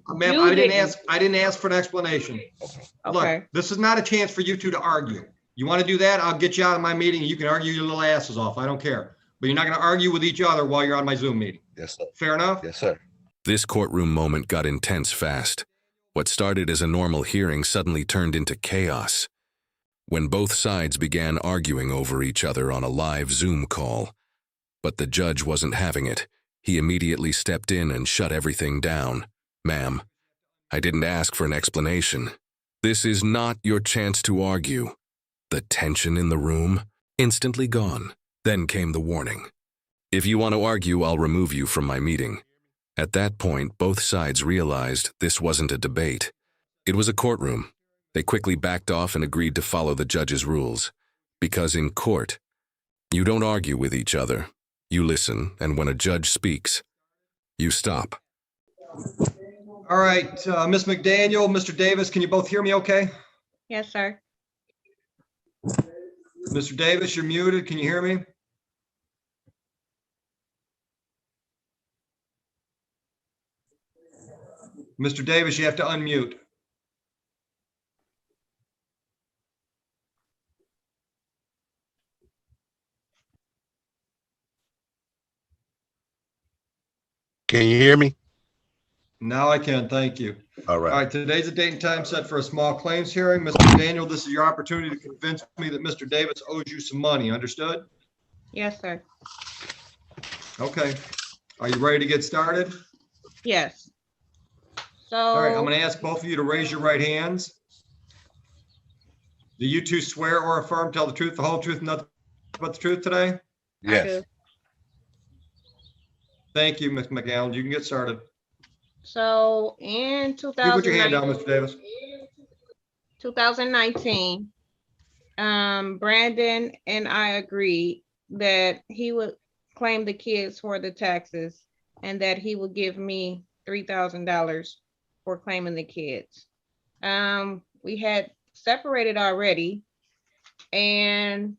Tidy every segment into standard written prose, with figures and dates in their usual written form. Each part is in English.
Ma'am, I didn't ask for an explanation. Okay. Look, this is not a chance for you two to argue. You want to do that? I'll get you out of my meeting. You can argue your little asses off. I don't care. But you're not going to argue with each other while you're on my Zoom meeting. Yes, sir. Fair enough? Yes, sir. This courtroom moment got intense fast. What started as a normal hearing suddenly turned into chaos. When both sides began arguing over each other on a live Zoom call. But the judge wasn't having it. He immediately stepped in and shut everything down. Ma'am, I didn't ask for an explanation. This is not your chance to argue. The tension in the room, instantly gone. Then came the warning. If you want to argue, I'll remove you from my meeting. At that point, both sides realized this wasn't a debate. It was a courtroom. They quickly backed off and agreed to follow the judge's rules. Because in court, you don't argue with each other. You listen, and when a judge speaks, you stop. All right, Ms. McDaniel, Mr. Davis, can you both hear me okay? Yes, sir. Mr. Davis, you're muted. Can you hear me? Mr. Davis, you have to unmute. Can you hear me? Now I can, thank you. All right. All right, today's a date and time set for a small claims hearing. Mr. Daniel, this is your opportunity to convince me that Mr. Davis owes you some money, understood? Yes, sir. Okay. Are you ready to get started? Yes. So. All right, I'm going to ask both of you to raise your right hands. Do you two swear or affirm, tell the truth, the whole truth, and nothing but the truth today? Yes. Thank you, Ms. McGowan. You can get started. So in You put your hand down, Mr. Davis. 2019, Brandon and I agreed that he would claim the kids for the taxes and that he would give me $3,000 for claiming the kids. We had separated already, and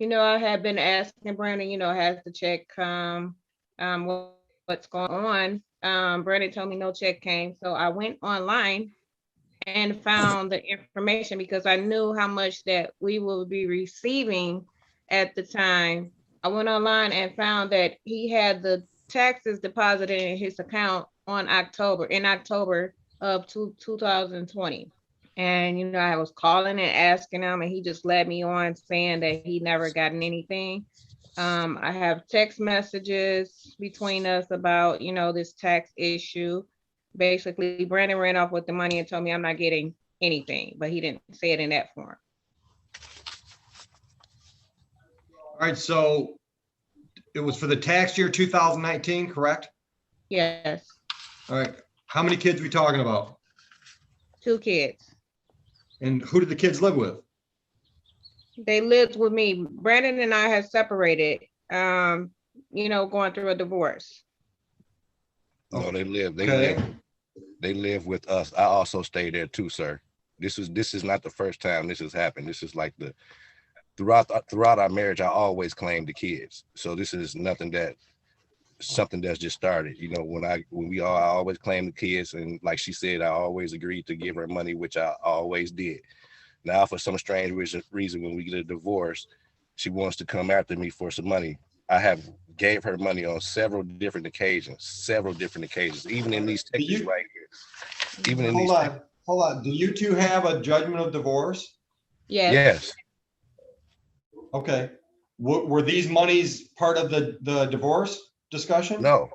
I had been asking Brandon, has the check come? What's going on? Brandon told me no check came. So I went online and found the information because I knew how much that we will be receiving at the time. I went online and found that he had the taxes deposited in his account in October of 2020. And, I was calling and asking him, and he just led me on saying that he never gotten anything. I have text messages between us about, this tax issue. Basically, Brandon ran off with the money and told me I'm not getting anything, but he didn't say it in that form. All right, so it was for the tax year 2019, correct? Yes. All right. How many kids are we talking about? 2 kids. And who did the kids live with? They lived with me. Brandon and I had separated, going through a divorce. No, they live. Okay. They live with us. I also stay there too, sir. This is not the first time this has happened. This is like throughout our marriage, I always claimed the kids. So this is something that's just started. I always claimed the kids, and like she said, I always agreed to give her money, which I always did. Now, for some strange reason, when we get a divorce, she wants to come after me for some money. I have gave her money on several different occasions, even in these texts right here. Even in Hold on. Do you two have a judgment of divorce? Yes. Yes. Okay. Were these monies part of the divorce discussion? No.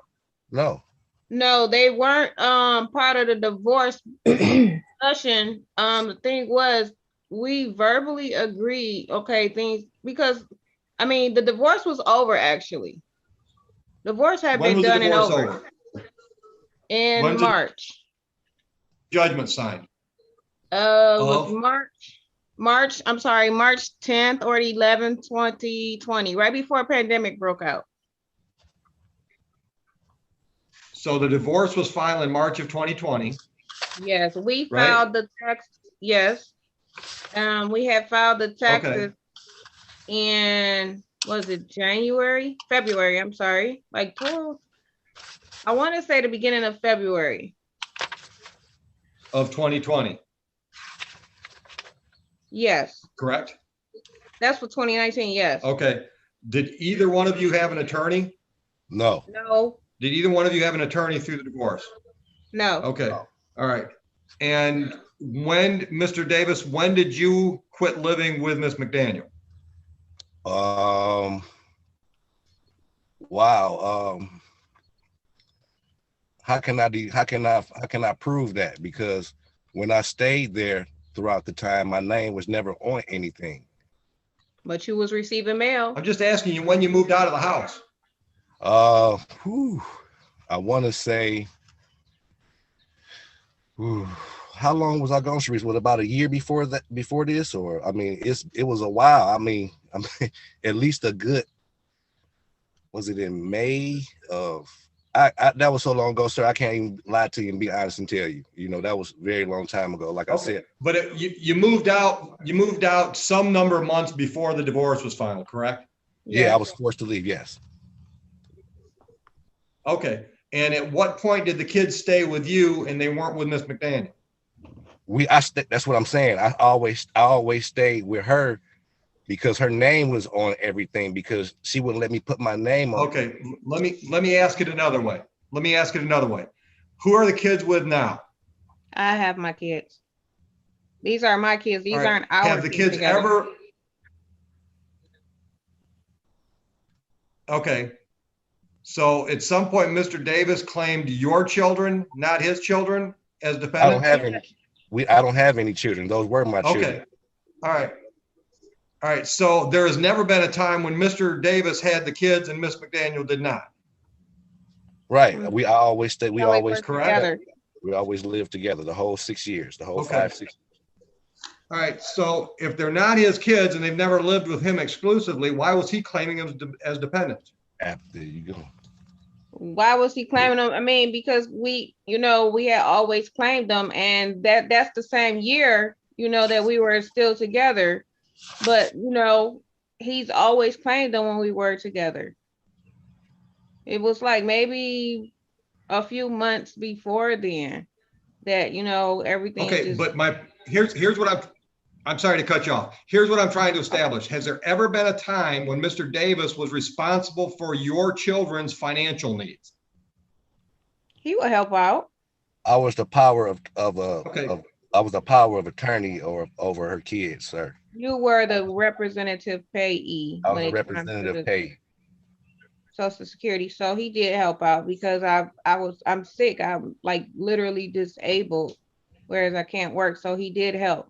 No, they weren't part of the divorce discussion. The thing was, we verbally agreed, things, because the divorce was over actually. Divorce had been done and over. In March. Judgment signed. Was March 10th or 11th, 2020, right before pandemic broke out. So the divorce was filed in March of 2020. Yes, we filed the tax. Yes. We had filed the taxes in, was it February, I'm sorry, like I want to say the beginning of February. of 2020, Yes, correct? that's for 2019. Yes. Okay. Did either one of you have an attorney? No, No, Did either one of you have an attorney through the divorce? no. Okay, all right. And when, Mr. Davis, when did you quit living with Miss McDaniel? wow. How can I prove that? Because when I stayed there throughout the time, my name was never on anything. But you was receiving mail. I'm just asking you when you moved out of the house. I want to say, how long was I gone, Sharice? Was it about a year before this, or I mean, it was a while. I mean, at least a good. Was it in May of? That was so long ago, sir. I can't even lie to you and be honest and tell you. You know, that was a very long time ago. Like I said, But you moved out. You moved out some number of months before the divorce was final, correct? yeah, I was forced to leave. Yes. Okay. And at what point did the kids stay with you and they weren't with Miss McDaniel? That's what I'm saying. I always stayed with her because her name was on everything, because she wouldn't let me put my name on. Okay, let me ask it another way. Who are the kids with now? I have my kids. These are my kids. These All right. aren't our Have the kids together. ever? Okay. So at some point, Mr. Davis claimed your children, not his children, as dependents? I don't have any children. Those were my children. Okay. All right. All right. So there has never been a time when Mr. Davis had the kids and Miss McDaniel did not. Right. We always stay. We always work correct. together. We always lived together the whole 6 years, the whole Okay. 5, 6. All right. So if they're not his kids and they've never lived with him exclusively, why was he claiming them as dependents? There you go. Why was he claiming them? I mean, because we had always claimed them, and that's the same year, that we were still together. But he's always claimed them when we were together. It was like maybe a few months before then that everything. Okay, but here's what I'm sorry to cut you off. Here's what I'm trying to establish. Has there ever been a time when Mr. Davis was responsible for your children's financial needs? He will help out. I was the power of Okay. I was the power of attorney over her kids, sir. You were the representative payee. I was a representative payee. Social Security. So he did help out because I'm sick. I'm like literally disabled, whereas I can't work. So he did help.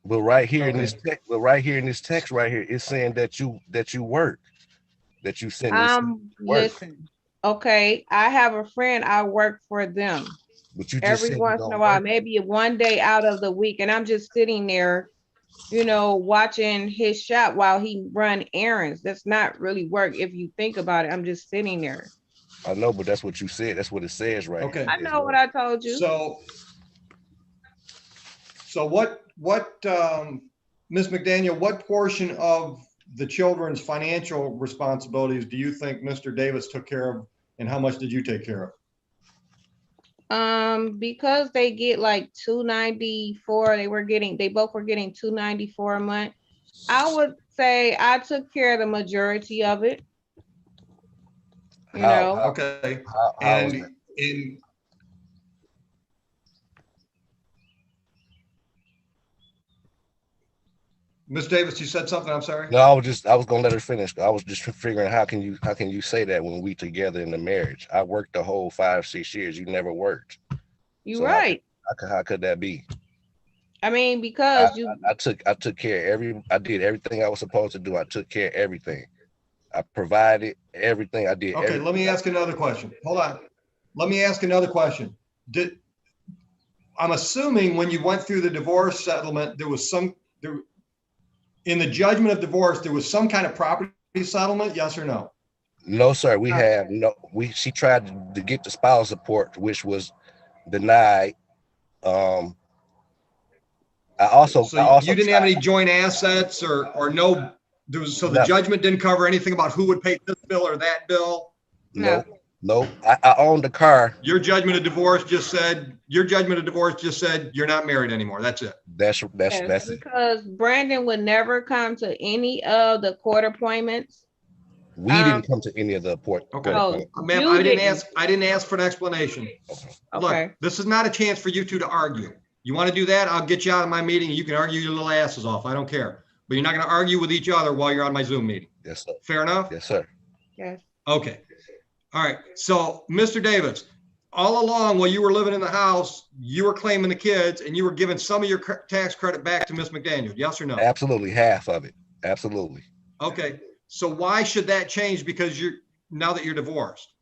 But right here in this text right here, it's saying that you work, that you send this work. Listen, okay, I have a friend, I work for them. But you just every once in a while, maybe one day out of the week, and I'm just sitting there, watching his shop while he run errands. That's not really work if you think about it. I'm just sitting there. I know, but that's what you said. That's what it says right Okay. I know what I told you. So what Ms. McDaniel, what portion of the children's financial responsibilities do you think Mr. Davis took care of, and how much did you take care of? Because they get like $294, they both were getting $294 a month. I would say I took care of the majority of it. Okay. Ms. Davis, you said something, I'm sorry. No, I was gonna let her finish. I was just figuring how can you say that when we together in the marriage? I worked the whole 5, 6 years. You never worked. You're right. How could that be? I mean, because I took care of I did everything I was supposed to do. I took care of everything. I provided everything. I did. Okay, let me ask another question. Hold on. Let me ask another question. I'm assuming when you went through the divorce settlement, in the judgment of divorce, there was some kind of property settlement, yes or no? No, sir. She tried to get the spousal support, which was denied. You didn't have any joint assets or no So the No. judgment didn't cover anything about who would pay this bill or that bill? No, no. I own the car. Your judgment of divorce just said, you're not married anymore. That's it. That's Yes, it. because Brandon would never come to any of the court appointments. We didn't come to any of the port. Okay. Oh, Ma'am, you I didn't didn't. ask for an explanation. Okay. Look, this is not a chance for you two to argue. You want to do that? I'll get you out of my meeting and you can argue your little asses off. I don't care. But you're not going to argue with each other while you're on my Zoom meeting. Yes, sir. Fair enough? Yes, sir. Yes. Okay. All right. So, Mr. Davis, all along while you were living in the house, you were claiming the kids and you were giving some of your tax credit back to Miss McDaniel. Yes or no? Absolutely, half of it. Absolutely. Okay. So why should that change because now that you're divorced?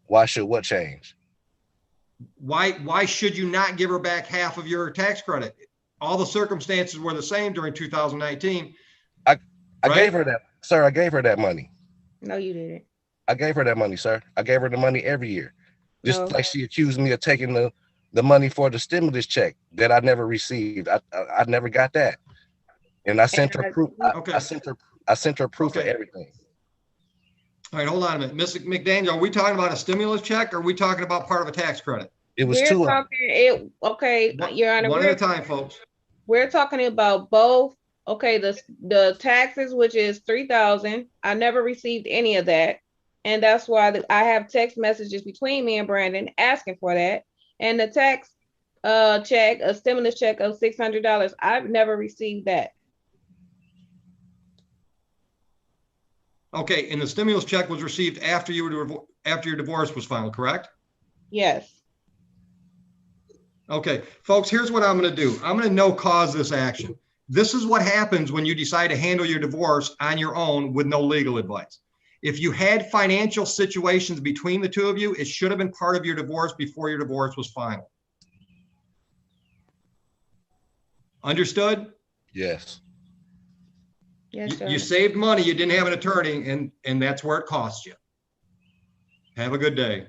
Why should what change? Why should you not give her back half of your tax credit? All the circumstances were the same during 2019. I right? gave her that, sir. I gave her that money. No, you didn't. I gave her that money, sir. I gave her the money every year. Just No. like she accused me of taking the money for the stimulus check that I never received. I never got that. And I sent her proof. Okay. I sent her proof of Okay. everything. All right, hold on a minute. Ms. McDaniel, are we talking about a stimulus check or are we talking about part of a tax credit? It was We're two of them. talking okay, Your Honor. One at a time, folks. We're talking about both. Okay, the taxes, which is $3,000. I never received any of that, and that's why I have text messages between me and Brandon asking for that. And the tax check, a stimulus check of $600. I've never received that. Okay, and the stimulus check was received after your divorce was filed, correct? Yes. Okay, folks, here's what I'm going to do. I'm going to no cause this action. This is what happens when you decide to handle your divorce on your own with no legal advice. If you had financial situations between the two of you, it should have been part of your divorce before your divorce was final. Understood? Yes. Yes, You saved money, you didn't have an attorney, and that's where it costs you. Have a good day.